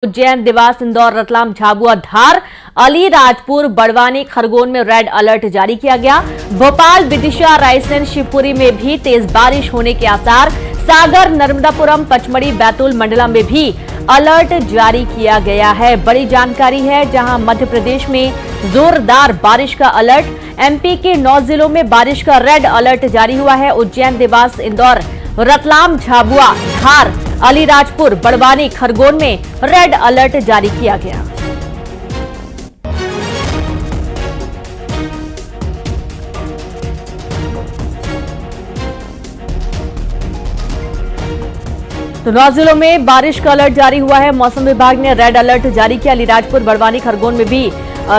उज्जैन, देवास, इंदौर, रतलाम, झाबुआ, धार, अलीराजपुर, बड़वानी, खरगोन में red alert जारी किया गया। भोपाल, विदिशा, रायसेन, शिवपुरी में भी तेज बारिश होने के आसार। सागर, नर्मदापुरम, पचमढ़ी, बैतूल, मंडला में भी अलर्ट जारी किया गया है। बड़ी जानकारी है, जहां मध्य प्रदेश में जोरदार बारिश का अलर्ट। एमपी के 9 जिलों में बारिश का रेड अलर्ट जारी हुआ है। उज्जैन, देवास, इंदौर, रतलाम, झाबुआ, धार, अलीराजपुर, बड़वानी, खरगोन में रेड अलर्ट जारी किया गया। तो 9 जिलों में बारिश का अलर्ट जारी हुआ है। मौसम विभाग ने रेड अलर्ट जारी किया। अलीराजपुर, बड़वानी, खरगोन में भी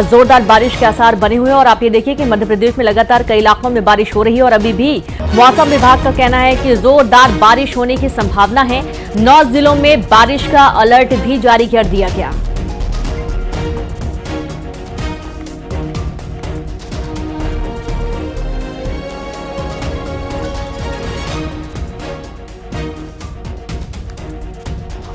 जोरदार बारिश के आसार बने हुए हैं। और आप ये देखिए कि मध्य प्रदेश में लगातार कई इलाकों में बारिश हो रही है और अभी भी मौसम विभाग का कहना है कि जोरदार बारिश होने की संभावना है। 9 जिलों में बारिश का अलर्ट भी जारी कर दिया गया।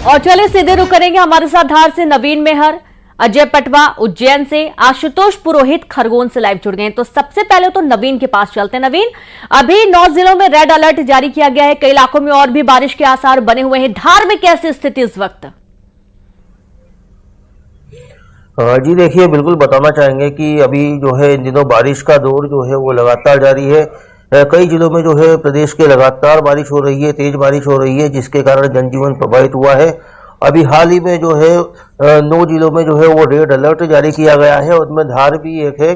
और चलिए सीधे रुक करेंगे हमारे साथ धार से नवीन मेहर, अजय पटवा उज्जैन से, आशुतोष पुरोहित खरगोन से लाइव जुड़ गए हैं। तो सबसे पहले तो नवीन के पास चलते हैं। नवीन, अभी 9 जिलों में रेड अलर्ट जारी किया गया है, कई इलाकों में और भी बारिश के आसार बने हुए हैं। धार में कैसी स्थिति इस वक्त? जी देखिए, बिल्कुल बताना चाहेंगे कि अभी जो है इन दिनों बारिश का दौर जो है वो लगातार जारी है। कई जिलों में जो है प्रदेश के लगातार बारिश हो रही है, तेज बारिश हो रही है, जिसके कारण जनजीवन प्रभावित हुआ है। अभी हाल ही में जो है 9 जिलों में जो है वो रेड अलर्ट जारी किया गया है, उनमें धार भी एक है।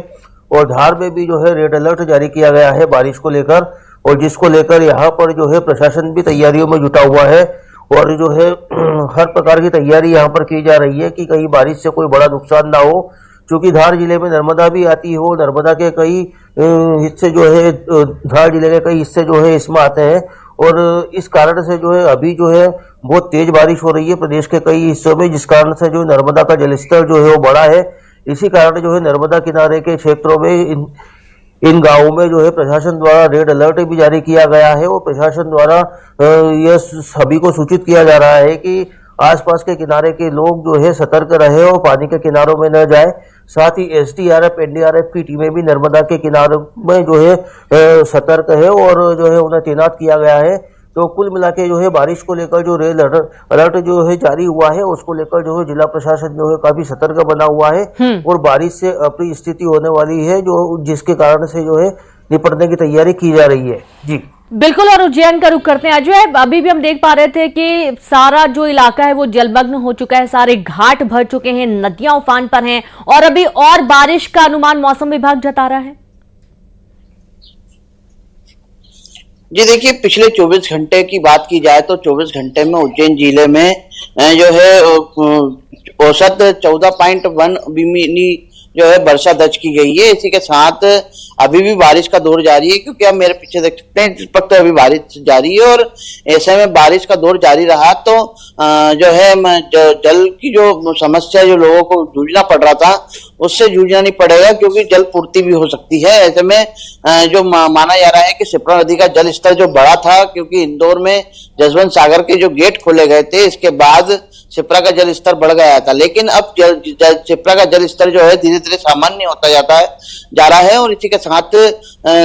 और धार में भी जो है रेड अलर्ट जारी किया गया है बारिश को लेकर, और जिसको लेकर यहाँ पर जो है प्रशासन भी तैयारियों में जुटा हुआ है। और जो है हर प्रकार की तैयारी यहाँ पर की जा रही है कि कहीं बारिश से कोई बड़ा नुकसान ना हो। क्योंकि धार जिले में नर्मदा भी आती हो, नर्मदा के कई हिस्से जो है धार जिले के कई हिस्से जो है इसमें आते हैं। और इस कारण से जो है अभी जो है बहुत तेज बारिश हो रही है प्रदेश के कई हिस्सों में, जिस कारण से जो नर्मदा का जलस्तर जो है वो बढ़ा है। इसी कारण जो है नर्मदा किनारे के क्षेत्रों में इन गांवों में जो है प्रशासन द्वारा रेड अलर्ट भी जारी किया गया है। और प्रशासन द्वारा यह सभी को सूचित किया जा रहा है कि आसपास के किनारे के लोग जो है सतर्क रहे और पानी के किनारों में न जाए। साथ ही एसडीआरएफ, एनडीआरएफ की टीमें भी नर्मदा के किनारों में जो है सतर्क है और जो है उन्हें तैनात किया गया है। तो कुल मिला के जो है बारिश को लेकर जो रेड अलर्ट जो है जारी हुआ है, उसको लेकर जो है जिला प्रशासन जो है काफी सतर्क बना हुआ है। और बारिश से अप्रिय स्थिति होने वाली है, जो जिसके कारण से जो है निपटने की तैयारी की जा रही है। जी बिल्कुल। और उज्जैन का रुख करते हैं। अजय, अभी भी हम देख पा रहे थे कि सारा जो इलाका है वो जलमग्न हो चुका है, सारे घाट भर चुके हैं, नदियां उफान पर हैं और अभी और बारिश का अनुमान मौसम विभाग जता रहा है। जी देखिए, पिछले 24 घंटे की बात की जाए तो 24 घंटे में उज्जैन जिले में जो है औसत 14.1 मिमी जो है वर्षा दर्ज की गई है। इसी के साथ अभी भी बारिश का दौर जारी है, क्योंकि आप मेरे पीछे देख सकते हैं, इस वक्त अभी बारिश जारी है। और ऐसे में बारिश का दौर जारी रहा तो जो है जल की जो समस्या जो लोगों को जूझना पड़ रहा था उससे जूझना नहीं पड़ेगा, क्योंकि जल पूर्ति भी हो सकती है। ऐसे में जो माना जा रहा है कि क्षिप्रा नदी का जल स्तर जो बढ़ा था, क्योंकि इंदौर में जसवंत सागर के जो गेट खोले गए थे, इसके बाद क्षिप्रा का जल स्तर बढ़ गया था। लेकिन अब क्षिप्रा का जल स्तर जो है धीरे धीरे सामान्य होता जा रहा है। और इसी के साथ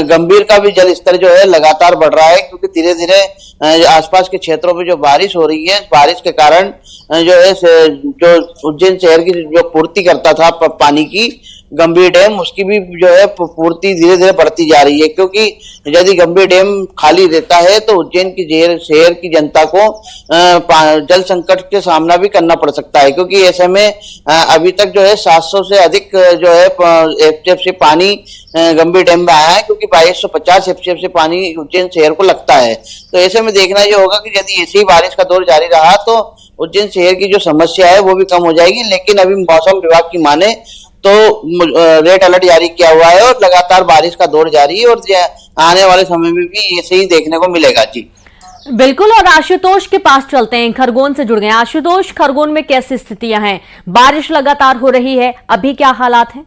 गंभीर का भी जल स्तर जो है लगातार बढ़ रहा है, क्योंकि धीरे धीरे आसपास के क्षेत्रों में जो बारिश हो रही है, बारिश के कारण जो है जो उज्जैन शहर की जो पूर्ति करता था पानी की, गंभीर डैम, उसकी भी जो है पूर्ति धीरे धीरे बढ़ती जा रही है। क्योंकि यदि गंभीर डैम खाली रहता है तो उज्जैन की शहर की जनता को जल संकट के सामना भी करना पड़ सकता है। क्योंकि ऐसे में अभी तक जो है 700 से अधिक जो है एफसीएफ से पानी गंभीर डैम में आया है, क्योंकि 2250 एफसीएफ से पानी उज्जैन शहर को लगता है। तो ऐसे में देखना ये होगा कि यदि ऐसे ही बारिश का दौर जारी रहा तो उज्जैन शहर की जो समस्या है वो भी कम हो जाएगी। लेकिन अभी मौसम विभाग की माने तो रेड अलर्ट जारी किया हुआ है और लगातार बारिश का दौर जारी है, और आने वाले समय में भी ऐसे ही देखने को मिलेगा। जी बिल्कुल। और आशुतोष के पास चलते हैं, खरगोन से जुड़ गए। आशुतोष, खरगोन में कैसी स्थितियां हैं? बारिश लगातार हो रही है, अभी क्या हालात हैं?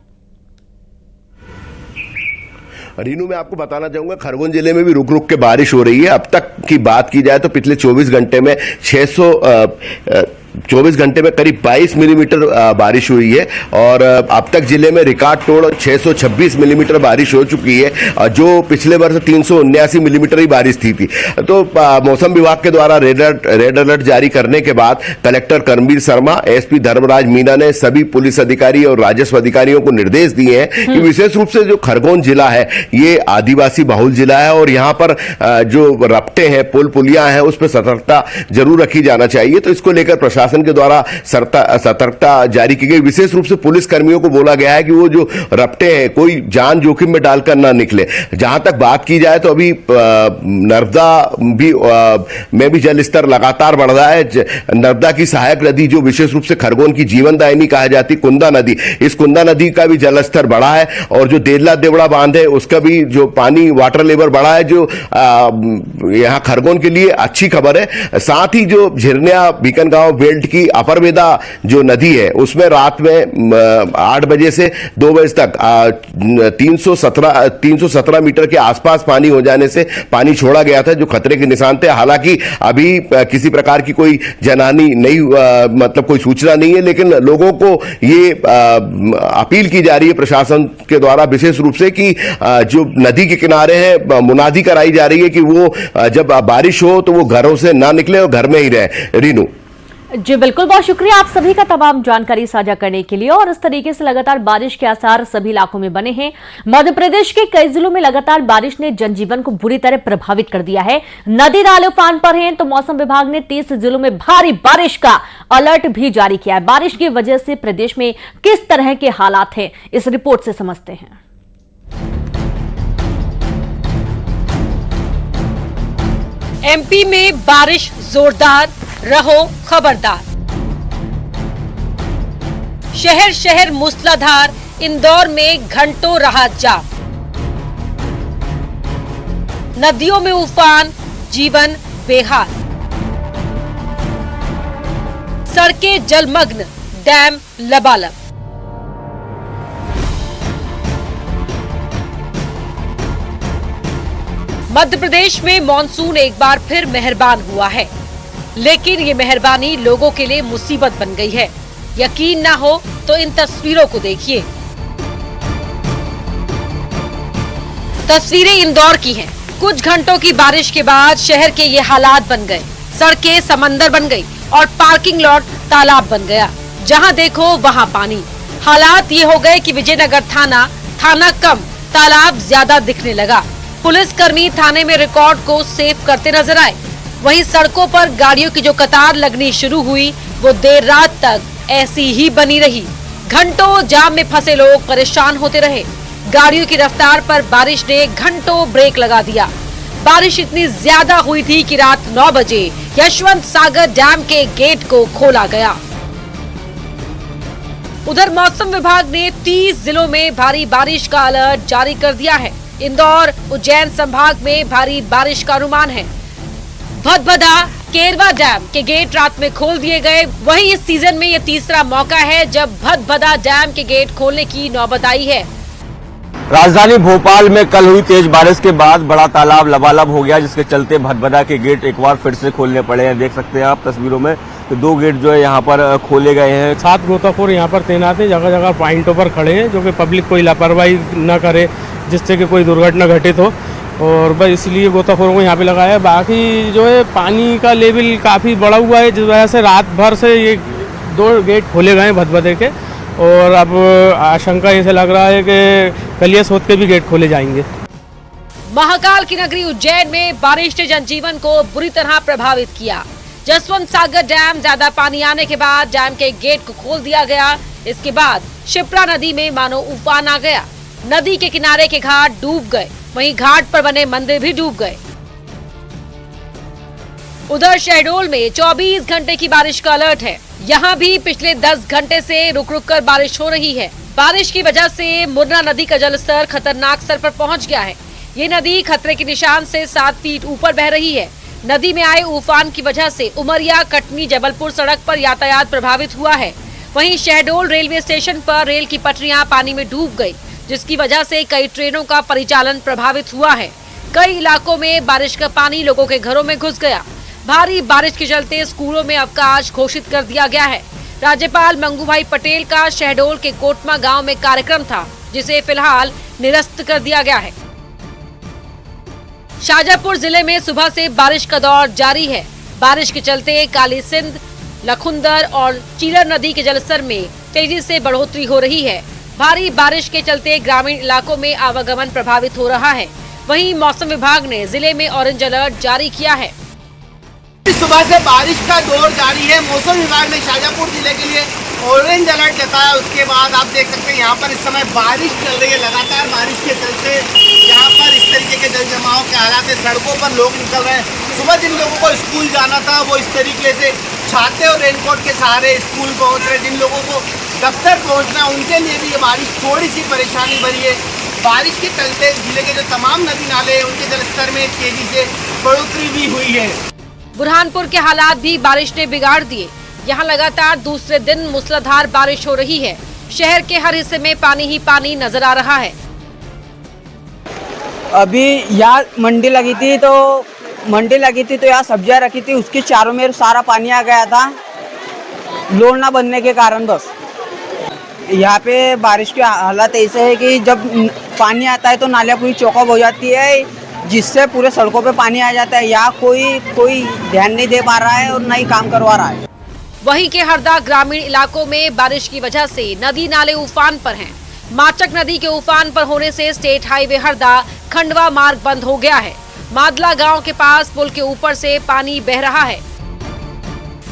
रीनू, मैं आपको बताना चाहूंगा, खरगोन जिले में भी रुक रुक के बारिश हो रही है। अब तक की बात की जाए तो पिछले 24 घंटे में 24 घंटे में करीब 22 मिलीमीटर बारिश हुई है और अब तक जिले में रिकॉर्ड तोड़ 626 मिलीमीटर बारिश हो चुकी है, जो पिछले वर्ष 379 मिलीमीटर ही बारिश थी। तो मौसम विभाग के द्वारा रेड अलर्ट जारी करने के बाद कलेक्टर कर्मवीर शर्मा, एसपी धर्मराज मीना ने सभी पुलिस अधिकारी और राजस्व अधिकारियों को निर्देश दिए हैं कि विशेष रूप से जो खरगोन जिला है ये आदिवासी बहुल जिला है और यहाँ पर जो रपटे हैं, पुल पुलियां हैं, उस पर सतर्कता जरूर रखी जाना चाहिए। तो इसको लेकर प्रशासन के द्वारा सतर्कता जारी की गई। विशेष रूप से पुलिस कर्मियों को बोला गया है कि वो जो रपटे हैं कोई जान जोखिम में डालकर ना निकले। जहां तक बात की जाए तो अभी नर्मदा में भी जल स्तर लगातार बढ़ रहा है। नर्मदा की सहायक नदी जो विशेष रूप से खरगोन की जीवनदायिनी कहा जाती कुंदा नदी, इस कुंदा नदी का भी जल स्तर बढ़ा है और जो देदला देवड़ा बांध है उसका भी जो पानी वाटर लेवल बढ़ा है, जो यहां खरगोन के लिए अच्छी खबर है। साथ ही जो झिरनिया बीकनगांव बेल्ट की अपरवेदा जो नदी है उसमें रात में 8 बजे से 2 बजे तक 317 मीटर के आसपास पानी हो जाने से पानी छोड़ा गया था, जो खतरे के निशान थे। हालांकि अभी किसी प्रकार की कोई जनहानि नहीं, मतलब कोई सूचना नहीं है, लेकिन लोगों को ये अपील की जा रही है प्रशासन के द्वारा विशेष रूप से कि जो नदी के किनारे है मुनादी कराई जा रही है कि वो जब बारिश हो तो वो घरों से ना निकले और घर में ही रहे। रीनू जी बिल्कुल, बहुत शुक्रिया आप सभी का तमाम जानकारी साझा करने के लिए। और इस तरीके से लगातार बारिश के आसार सभी इलाकों में बने हैं। मध्य प्रदेश के कई जिलों में लगातार बारिश ने जनजीवन को बुरी तरह प्रभावित कर दिया है। नदी नाले उफान पर हैं, तो मौसम विभाग ने 30 जिलों में भारी बारिश का अलर्ट भी जारी किया है। बारिश की वजह से प्रदेश में किस तरह के हालात हैं, इस रिपोर्ट से समझते हैं। एमपी में बारिश जोरदार, रहो खबरदार। शहर शहर मूसलाधार, इंदौर में घंटों रहा जाम। नदियों में उफान, जीवन बेहाल। सड़कें जलमग्न, डैम लबालब। मध्य प्रदेश में मॉनसून एक बार फिर मेहरबान हुआ है, लेकिन ये मेहरबानी लोगों के लिए मुसीबत बन गई है। यकीन ना हो तो इन तस्वीरों को देखिए। तस्वीरें इंदौर की हैं। कुछ घंटों की बारिश के बाद शहर के ये हालात बन गए। सड़कें समंदर बन गई और पार्किंग लॉट तालाब बन गया। जहां देखो वहां पानी। हालात ये हो गए कि विजयनगर थाना कम, तालाब ज्यादा दिखने लगा। पुलिसकर्मी थाने में रिकॉर्ड को सेव करते नजर आए। वहीं सड़कों पर गाड़ियों की जो कतार लगनी शुरू हुई वो देर रात तक ऐसी ही बनी रही। घंटों जाम में फंसे लोग परेशान होते रहे। गाड़ियों की रफ्तार पर बारिश ने घंटों ब्रेक लगा दिया। बारिश इतनी ज्यादा हुई थी कि रात 9 बजे यशवंत सागर डैम के गेट को खोला गया। उधर मौसम विभाग ने 30 जिलों में भारी बारिश का अलर्ट जारी कर दिया है। इंदौर, उज्जैन संभाग में भारी बारिश का अनुमान है। भदभदा, केरवा डैम के गेट रात में खोल दिए गए। वहीं इस सीजन में ये तीसरा मौका है जब भदभदा डैम के गेट खोलने की नौबत आई है। राजधानी भोपाल में कल हुई तेज बारिश के बाद बड़ा तालाब लबालब हो गया, जिसके चलते भदभदा के गेट एक बार फिर से खोलने पड़े हैं। देख सकते हैं आप तस्वीरों में तो 2 गेट जो है यहाँ पर खोले गए हैं। 7 गोताखोर यहाँ पर तैनात है, जगह जगह पॉइंटों पर खड़े हैं, जो कि पब्लिक कोई लापरवाही न करे जिससे कि कोई दुर्घटना घटित हो, और बस इसलिए गोताखोरों को यहाँ पे लगाया है। बाकी जो है पानी का लेवल काफ़ी बढ़ा हुआ है, जिस वजह से रात भर से ये 2 गेट खोले गए हैं भदभदे के, और अब आशंका ऐसे लग रहा है कि कलियासोत के भी गेट खोले जाएंगे। महाकाल की नगरी उज्जैन में बारिश ने जनजीवन को बुरी तरह प्रभावित किया। जसवंत सागर डैम ज्यादा पानी आने के बाद डैम के गेट को खोल दिया गया। इसके बाद शिप्रा नदी में मानो उफान आ गया। नदी के किनारे के घाट डूब गए, वहीं घाट पर बने मंदिर भी डूब गए। उधर शहडोल में 24 घंटे की बारिश का अलर्ट है। यहाँ भी पिछले 10 घंटे से रुक रुक कर बारिश हो रही है। बारिश की वजह से मुरना नदी का जलस्तर खतरनाक स्तर पर पहुँच गया है। ये नदी खतरे के निशान से 7 फीट ऊपर बह रही है। नदी में आए उफान की वजह से उमरिया, कटनी, जबलपुर सड़क पर यातायात प्रभावित हुआ है। वहीं शहडोल रेलवे स्टेशन पर रेल की पटरियां पानी में डूब गई, जिसकी वजह से कई ट्रेनों का परिचालन प्रभावित हुआ है। कई इलाकों में बारिश का पानी लोगों के घरों में घुस गया। भारी बारिश के चलते स्कूलों में अवकाश घोषित कर दिया गया है। राज्यपाल मंगूभाई पटेल का शहडोल के कोटमा गांव में कार्यक्रम था, जिसे फिलहाल निरस्त कर दिया गया है। शाजापुर जिले में सुबह से बारिश का दौर जारी है। बारिश के चलते काली सिंध, लखुंदर और चीलर नदी के जलस्तर में तेजी से बढ़ोतरी हो रही है। भारी बारिश के चलते ग्रामीण इलाकों में आवागमन प्रभावित हो रहा है। वहीं मौसम विभाग ने जिले में ऑरेंज अलर्ट जारी किया है। सुबह से बारिश का दौर जारी है। मौसम विभाग ने शाजापुर जिले के लिए ऑरेंज अलर्ट जताया। उसके बाद आप देख सकते हैं यहाँ पर इस समय बारिश चल रही है। लगातार बारिश के चलते यहाँ पर इस तरीके के जल जमाव के हालात है। सड़कों पर लोग निकल रहे हैं। सुबह जिन लोगों को स्कूल जाना था वो इस तरीके से छाते और रेनकोट के सहारे स्कूल पहुँच रहे। जिन लोगों को दफ्तर पहुँचना उनके लिए भी ये बारिश थोड़ी सी परेशानी भरी है। बारिश के चलते जिले के जो तमाम नदी नाले हैं उनके जलस्तर में तेजी से बढ़ोतरी भी हुई है। बुरहानपुर के हालात भी बारिश ने बिगाड़ दिए। यहाँ लगातार दूसरे दिन मूसलाधार बारिश हो रही है। शहर के हर हिस्से में पानी ही पानी नजर आ रहा है। अभी यहाँ मंडी लगी थी तो यहाँ सब्जियाँ रखी थी, उसके चारों में सारा पानी आ गया था लोड ना बनने के कारण। बस यहाँ पे बारिश के हालात ऐसे है कि जब पानी आता है तो नालियाँ पूरी चौकअप हो जाती है, जिससे पूरे सड़कों पे पानी आ जाता है। यहाँ कोई ध्यान नहीं दे पा रहा है और न ही काम करवा रहा है। वहीं के हरदा ग्रामीण इलाकों में बारिश की वजह से नदी नाले उफान पर हैं। माचक नदी के उफान पर होने से स्टेट हाईवे हरदा खंडवा मार्ग बंद हो गया है। मादला गांव के पास पुल के ऊपर से पानी बह रहा है।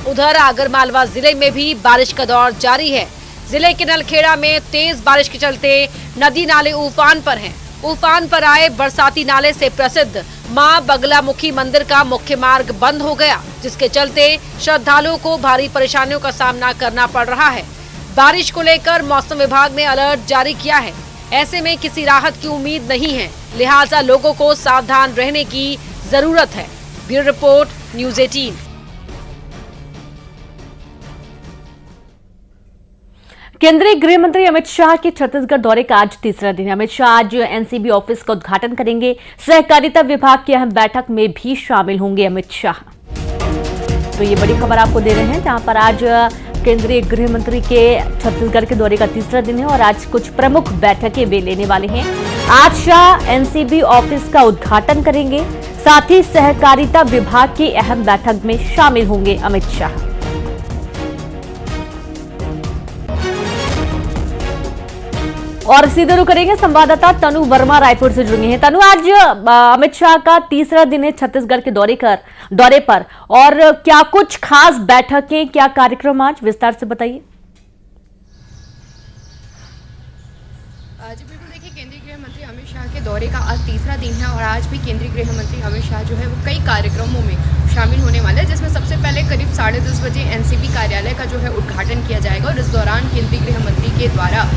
उधर आगरमालवा जिले में भी बारिश का दौर जारी है। जिले के नलखेड़ा में तेज बारिश के चलते नदी नाले उफान पर हैं। उफान पर आए बरसाती नाले से प्रसिद्ध मां बगलामुखी मंदिर का मुख्य मार्ग बंद हो गया, जिसके चलते श्रद्धालुओं को भारी परेशानियों का सामना करना पड़ रहा है। बारिश को लेकर मौसम विभाग ने अलर्ट जारी किया है। ऐसे में किसी राहत की उम्मीद नहीं है, लिहाजा लोगों को सावधान रहने की जरूरत है। Bureau report, news 18। केंद्रीय गृह मंत्री अमित शाह के छत्तीसगढ़ दौरे का आज तीसरा दिन है। अमित शाह आज एनसीबी ऑफिस का उद्घाटन करेंगे। सहकारिता विभाग की अहम बैठक में भी शामिल होंगे अमित शाह। तो ये बड़ी खबर आपको दे रहे हैं, जहां पर आज केंद्रीय गृह मंत्री के छत्तीसगढ़ के दौरे का तीसरा दिन है और आज कुछ प्रमुख बैठकें वे लेने वाले हैं। आज शाह एनसीबी ऑफिस का उद्घाटन करेंगे, साथ ही सहकारिता विभाग की अहम बैठक में शामिल होंगे अमित शाह। और सीधे रुक करेंगे संवाददाता तनु वर्मा रायपुर से जुड़े हैं। तनु, आज अमित शाह का तीसरा दिन है छत्तीसगढ़ के दौरे पर, और क्या कुछ खास बैठकें, क्या कार्यक्रम आज विस्तार से बताइए। जी बिल्कुल, देखिए केंद्रीय गृह मंत्री अमित शाह के दौरे का आज तीसरा दिन है और आज भी केंद्रीय गृह मंत्री अमित शाह जो है वो कई कार्यक्रमों में शामिल होने वाले हैं, जिसमें सबसे पहले करीब 10:30 बजे एनसीबी कार्यालय का जो है उद्घाटन किया जाएगा और इस दौरान केंद्रीय गृह मंत्री के द्वारा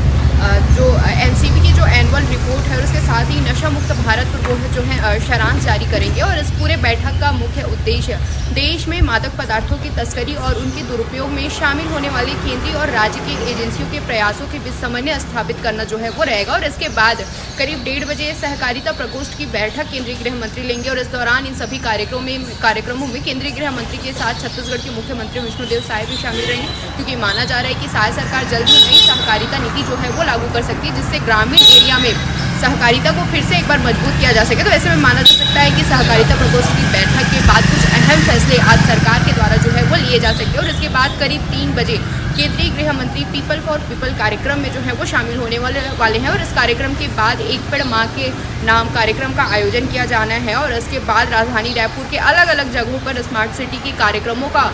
जो एनसीबी की जो एनुअल रिपोर्ट है और उसके साथ ही नशा मुक्त भारत पर वो जो है सारांश जारी करेंगे। और इस पूरे बैठक का मुख्य उद्देश्य देश में मादक पदार्थों की तस्करी और उनके दुरुपयोग में शामिल होने वाली केंद्रीय और राज्य की एजेंसियों के प्रयासों के बीच समन्वय स्थापित करना जो है वो रहेगा। और इसके बाद करीब 1:30 बजे सहकारिता प्रकोष्ठ की बैठक केंद्रीय गृह मंत्री लेंगे और इस दौरान इन सभी कार्यक्रमों में केंद्रीय गृह मंत्री के साथ छत्तीसगढ़ के मुख्यमंत्री विष्णुदेव साय भी शामिल रहेंगे, क्योंकि माना जा रहा है कि साय सरकार जल्द ही नई सहकारिता नीति जो है वो लागू कर सकती है, जिससे ग्रामीण एरिया में सहकारिता को फिर से एक बार मजबूत किया जा सके। तो ऐसे में माना जा सकता है कि सहकारिता प्रकोष्ठ की बैठक के बाद कुछ अहम फैसले आज सरकार के द्वारा जो है वो लिए जा सकते हैं। और इसके बाद करीब 3 बजे केंद्रीय गृह मंत्री पीपल फॉर पीपल कार्यक्रम में जो है वो शामिल होने वाले हैं और इस कार्यक्रम के बाद एक पेड़ माँ के नाम कार्यक्रम का आयोजन किया जाना है। और इसके बाद राजधानी रायपुर के अलग अलग जगहों पर स्मार्ट सिटी के कार्यक्रमों का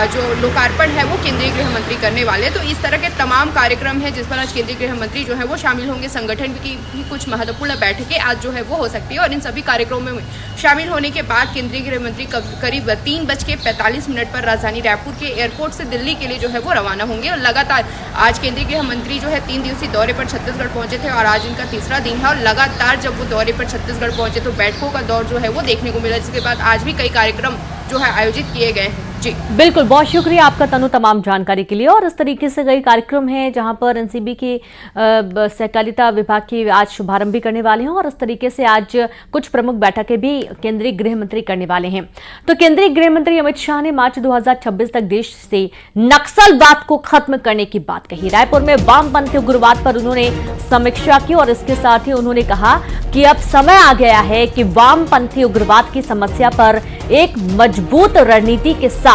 जो लोकार्पण है वो केंद्रीय गृह मंत्री करने वाले। तो इस तरह के तमाम कार्यक्रम हैं जिस पर आज केंद्रीय गृह मंत्री जो है वो शामिल होंगे। संगठन की भी कुछ महत्वपूर्ण बैठकें आज जो है वो हो सकती है और इन सभी कार्यक्रमों में शामिल होने के बाद केंद्रीय गृह मंत्री करीब 3:45 पर राजधानी रायपुर के एयरपोर्ट से दिल्ली के लिए जो है वो रवाना होंगे। और लगातार आज केंद्रीय गृह मंत्री जो है 3 दिवसीय दौरे पर छत्तीसगढ़ पहुंचे थे और आज इनका तीसरा दिन है। और लगातार जब वो दौरे पर छत्तीसगढ़ पहुंचे तो बैठकों का दौर जो है वो देखने को मिला, जिसके बाद आज भी कई कार्यक्रम जो है आयोजित किए गए हैं। जी बिल्कुल, बहुत शुक्रिया आपका तनु तमाम जानकारी के लिए। और इस तरीके से कई कार्यक्रम हैं जहां पर एनसीबी की सहकारिता विभाग की आज शुभारंभ भी करने वाले हैं और इस तरीके से आज कुछ प्रमुख बैठकें भी केंद्रीय गृह मंत्री करने वाले हैं। तो केंद्रीय गृह मंत्री अमित शाह ने मार्च 2026 तक देश से नक्सलवाद को खत्म करने की बात कही। रायपुर में वामपंथी उग्रवाद पर उन्होंने समीक्षा की और इसके साथ ही उन्होंने कहा कि अब समय आ गया है कि वामपंथी उग्रवाद की समस्या पर एक मजबूत रणनीति के साथ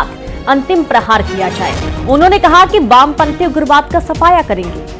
अंतिम प्रहार किया जाए। उन्होंने कहा कि वामपंथी उग्रवाद का सफाया करेंगे।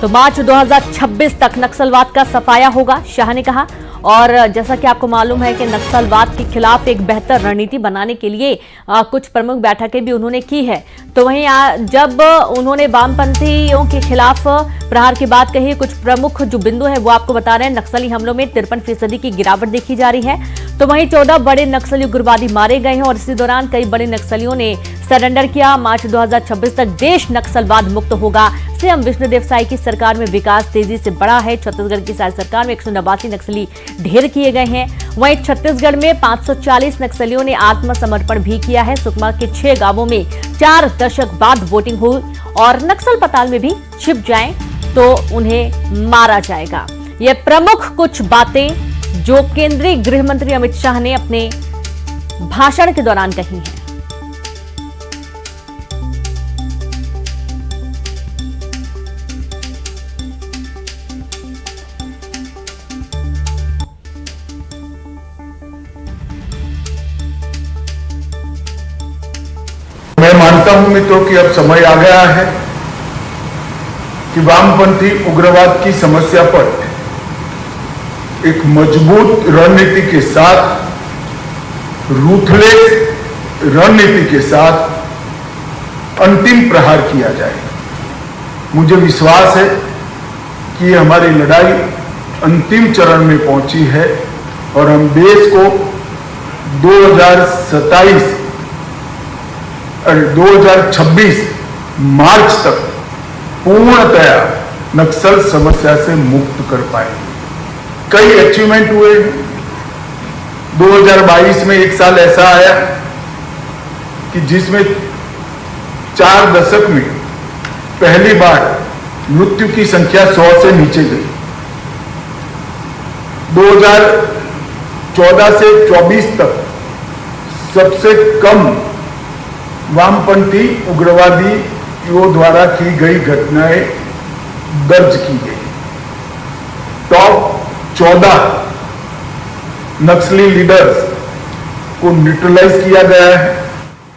तो मार्च 2026 तक नक्सलवाद का सफाया होगा, शाह ने कहा। और जैसा कि आपको मालूम है कि नक्सलवाद के खिलाफ एक बेहतर रणनीति बनाने के लिए कुछ प्रमुख बैठकें भी उन्होंने की है। तो वहीं जब उन्होंने वामपंथियों के खिलाफ प्रहार की बात कही, कुछ प्रमुख जो बिंदु है वो आपको बता रहे हैं। नक्सली हमलों में 53% की गिरावट देखी जा रही है। तो वहीं 14 बड़े नक्सली उग्रवादी मारे गए हैं और इसी दौरान कई बड़े नक्सलियों ने सरेंडर किया। मार्च 2026 तक देश नक्सलवाद मुक्त होगा। सीएम विष्णुदेव साय की सरकार में विकास तेजी से बढ़ा है। छत्तीसगढ़ की साय सरकार में 189 नक्सली ढेर किए गए हैं। वहीं छत्तीसगढ़ में 540 नक्सलियों ने आत्मसमर्पण भी किया है। सुकमा के 6 गांवों में 4 दशक बाद वोटिंग हुई और नक्सल पताल में भी छिप जाएं तो उन्हें मारा जाएगा। ये प्रमुख कुछ बातें जो केंद्रीय गृह मंत्री अमित शाह ने अपने भाषण के दौरान कही हैं। मैं मानता हूं मित्रों कि अब समय आ गया है कि वामपंथी उग्रवाद की समस्या पर एक मजबूत रणनीति के साथ, रूथलेस रणनीति के साथ अंतिम प्रहार किया जाए। मुझे विश्वास है कि हमारी लड़ाई अंतिम चरण में पहुंची है और हम देश को 2026 मार्च तक पूर्णतया नक्सल समस्या से मुक्त कर पाएंगे। कई अचीवमेंट हुए। 2022 में एक साल ऐसा आया कि जिसमें 4 दशक में पहली बार मृत्यु की संख्या 100 से नीचे गई। 2014 से 24 तक सबसे कम वामपंथी उग्रवादियों द्वारा की गई घटनाएं दर्ज की गई। टॉप 14 नक्सली लीडर्स को न्यूट्रलाइज किया गया है।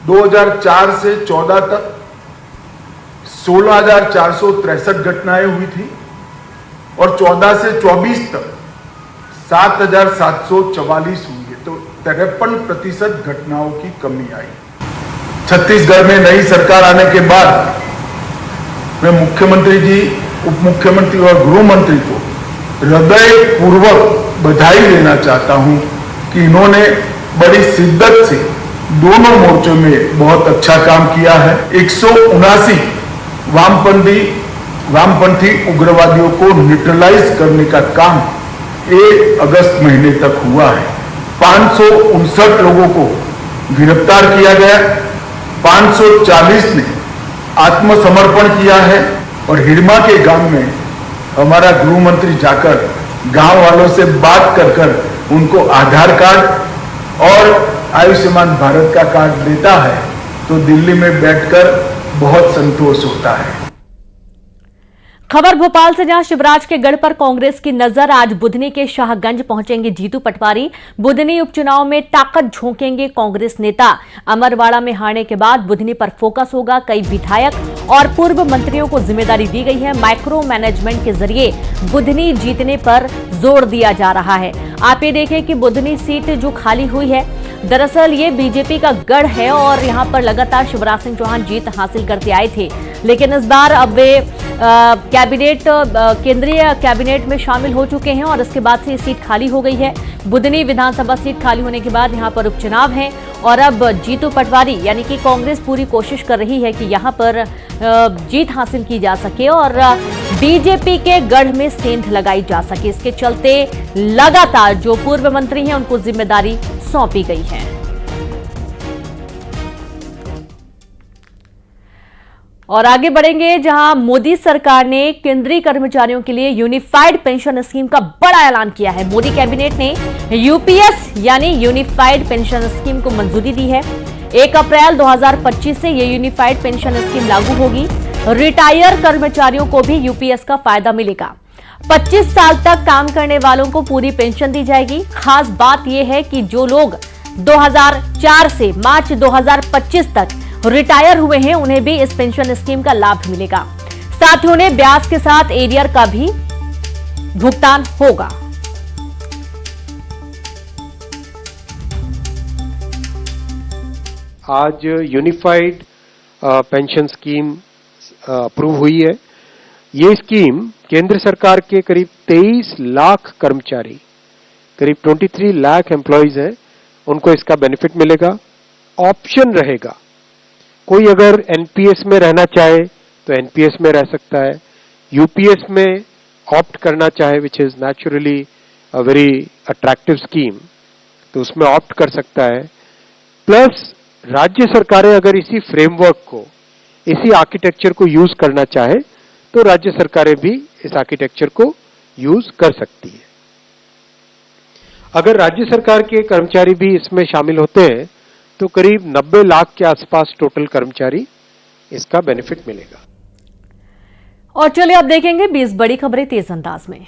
2004 से 14 तक 16,463 घटनाएं हुई थी और 14 से 24 तक 7,744 हुई है। तो 53% घटनाओं की कमी आई। छत्तीसगढ़ में नई सरकार आने के बाद मैं मुख्यमंत्री जी, उप मुख्यमंत्री और गृह मंत्री को हृदयपूर्वक बधाई देना चाहता हूं कि इन्होंने बड़ी शिद्दत से दोनों मोर्चों में बहुत अच्छा काम किया है। 179 वामपंथी उग्रवादियों को न्यूट्रलाइज करने का काम 1 अगस्त महीने तक हुआ है। 559 लोगों को गिरफ्तार किया गया। 540 ने आत्मसमर्पण किया है और हिरमा के गांव में हमारा गृह मंत्री जाकर गांव वालों से बात कर उनको आधार कार्ड और आयुष्मान भारत का कार्ड देता है तो दिल्ली में बैठकर बहुत संतोष होता है। खबर भोपाल से, जहां शिवराज के गढ़ पर कांग्रेस की नजर। आज बुधनी के शाहगंज पहुंचेंगे जीतू पटवारी। बुधनी उपचुनाव में ताकत झोंकेंगे कांग्रेस नेता। अमरवाड़ा में हारने के बाद बुधनी पर फोकस होगा। कई विधायक और पूर्व मंत्रियों को जिम्मेदारी दी गई है। माइक्रो मैनेजमेंट के जरिए बुधनी जीतने पर जोर दिया जा रहा है। आप ये देखें कि बुधनी सीट जो खाली हुई है, दरअसल ये बीजेपी का गढ़ है और यहां पर लगातार शिवराज सिंह चौहान जीत हासिल करते आए थे, लेकिन इस बार अब वे केंद्रीय कैबिनेट में शामिल हो चुके हैं और इसके बाद से ये सीट खाली हो गई है। बुधनी विधानसभा सीट खाली होने के बाद यहां पर उपचुनाव है और अब जीतू पटवारी यानी कि कांग्रेस पूरी कोशिश कर रही है कि यहां पर जीत हासिल की जा सके और बीजेपी के गढ़ में सेंध लगाई जा सके। इसके चलते लगातार जो पूर्व मंत्री हैं उनको जिम्मेदारी सौंपी गई है। और आगे बढ़ेंगे, जहां मोदी सरकार ने केंद्रीय कर्मचारियों के लिए यूनिफाइड पेंशन स्कीम का बड़ा ऐलान किया है। मोदी कैबिनेट ने यूपीएस यानी यूनिफाइड पेंशन स्कीम को मंजूरी दी है। 1 अप्रैल 2025 से ये यूनिफाइड पेंशन स्कीम लागू होगी। रिटायर कर्मचारियों को भी यूपीएस का फायदा मिलेगा। 25 साल तक काम करने वालों को पूरी पेंशन दी जाएगी। खास बात यह है कि जो लोग 2004 से मार्च 2025 तक रिटायर हुए हैं उन्हें भी इस पेंशन स्कीम का लाभ मिलेगा। साथ ही उन्हें ब्याज के साथ एरियर का भी भुगतान होगा। आज यूनिफाइड पेंशन स्कीम अप्रूव हुई है। ये स्कीम केंद्र सरकार के करीब 23 लाख कर्मचारी, करीब 23 लाख एम्प्लॉइज हैं, उनको इसका बेनिफिट मिलेगा। ऑप्शन रहेगा, कोई अगर एनपीएस में रहना चाहे तो एनपीएस में रह सकता है, यूपीएस में ऑप्ट करना चाहे which is naturally a very attractive scheme तो उसमें ऑप्ट कर सकता है। प्लस राज्य सरकारें अगर इसी फ्रेमवर्क को, इसी आर्किटेक्चर को यूज करना चाहे तो राज्य सरकारें भी इस आर्किटेक्चर को यूज कर सकती है। अगर राज्य सरकार के कर्मचारी भी इसमें शामिल होते हैं तो करीब 90 लाख के आसपास टोटल कर्मचारी इसका बेनिफिट मिलेगा। और चलिए अब देखेंगे 20 बड़ी खबरें तेज अंदाज में।